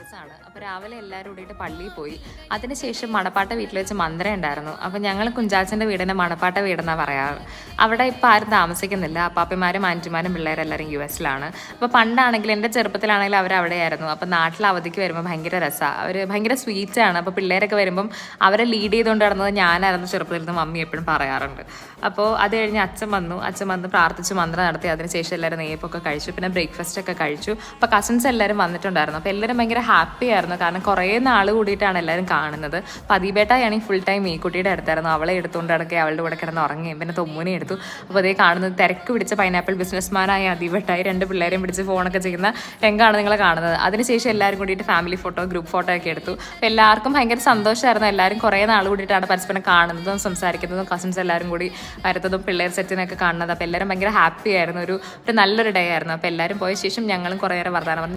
ദിവസമാണ്. അപ്പോൾ രാവിലെ എല്ലാവരും കൂടിയിട്ട് പള്ളിയിൽ പോയി. അതിനുശേഷം മണപ്പാട്ട വീട്ടിൽ വെച്ച് മന്ത്രം ഉണ്ടായിരുന്നു. അപ്പോൾ ഞങ്ങൾ കുഞ്ചാച്ചൻ്റെ വീടിനെ മണപ്പാട്ട വീടെന്നാണ് പറയാറ്. അവിടെ ഇപ്പോൾ ആരും താമസിക്കുന്നില്ല. അപ്പാപ്പന്മാരും ആൻറ്റിമാരും പിള്ളേരെല്ലാവരും US-ലാണ്. അപ്പോൾ പണ്ടാണെങ്കിൽ എൻ്റെ ചെറുപ്പത്തിലാണെങ്കിലും അവരവിടെയായിരുന്നു. അപ്പോൾ നാട്ടിൽ അവധിക്ക് വരുമ്പോൾ ഭയങ്കര രസമാണ്. അവർ ഭയങ്കര സ്വീറ്റ്സാണ്. അപ്പോൾ പിള്ളേരൊക്കെ വരുമ്പം അവരെ ലീഡ് ചെയ്തുകൊണ്ട് നടന്നത് ഞാനായിരുന്നു ചെറുപ്പത്തിൽ നിന്ന് മമ്മി എപ്പോഴും പറയാറുണ്ട്. അപ്പോൾ അത് കഴിഞ്ഞ് അച്ഛൻ വന്ന് പ്രാർത്ഥിച്ച് മന്ത്രം നടത്തി. അതിനുശേഷം എല്ലാവരും നെയ്യപ്പൊക്കെ കഴിച്ചു. പിന്നെ ബ്രേക്ക്ഫാസ്റ്റ് ഒക്കെ കഴിച്ചു. അപ്പോൾ കസിൻസ് എല്ലാവരും വന്നിട്ടുണ്ടായിരുന്നു. അപ്പോൾ എല്ലാവരും ഭയങ്കര ഹാപ്പി ആയിരുന്നു. കാരണം കുറേ നാൾ കൂടിയിട്ടാണ് എല്ലാവരും കാണുന്നത്. അപ്പോൾ അദീപേട്ടായാണെങ്കിൽ ഫുൾ ടൈം ഈ കുട്ടിയുടെ അടുത്തായിരുന്നു. അവളെ എടുത്തുകൊണ്ട് കിടക്കുകയും അവളുടെ കൂടെ കിടന്ന് ഉറങ്ങുകയും പിന്നെ തൊമ്മൂനെ എടുത്തു. അപ്പോൾ അതേ കാണുന്നത് തിരക്ക് പിടിച്ച പൈനാപ്പിൾ ബിസിനസ്മാനായ അദീപേട്ടായി 2 പിള്ളേരെയും പിടിച്ച് ഫോണൊക്കെ ചെയ്യുന്ന രംഗമാണ് നിങ്ങൾ കാണുന്നത്. അതിനുശേഷം എല്ലാവരും കൂടിയിട്ട് ഫാമിലി ഫോട്ടോ ഗ്രൂപ്പ് ഫോട്ടോ ഒക്കെ എടുത്തു. അപ്പോൾ എല്ലാവർക്കും ഭയങ്കര സന്തോഷമായിരുന്നു. എല്ലാവരും കുറേ നാൾ കൂടിയിട്ടാണ് പരസ്പരം കാണുന്നതും സംസാരിക്കുന്നതും കസിൻസ് എല്ലാവരും കൂടി വരുന്നതും പിള്ളേർ സെറ്റിനൊക്കെ കാണുന്നത്. അപ്പോൾ എല്ലാവരും ഭയങ്കര ഹാപ്പി ആയിരുന്നു. ഒരു നല്ലൊരു ഡേ ആയിരുന്നു. അപ്പോൾ എല്ലാവരും പോയ ശേഷം ഞങ്ങളും കുറേ നേരം വർത്തമാനം പറഞ്ഞു.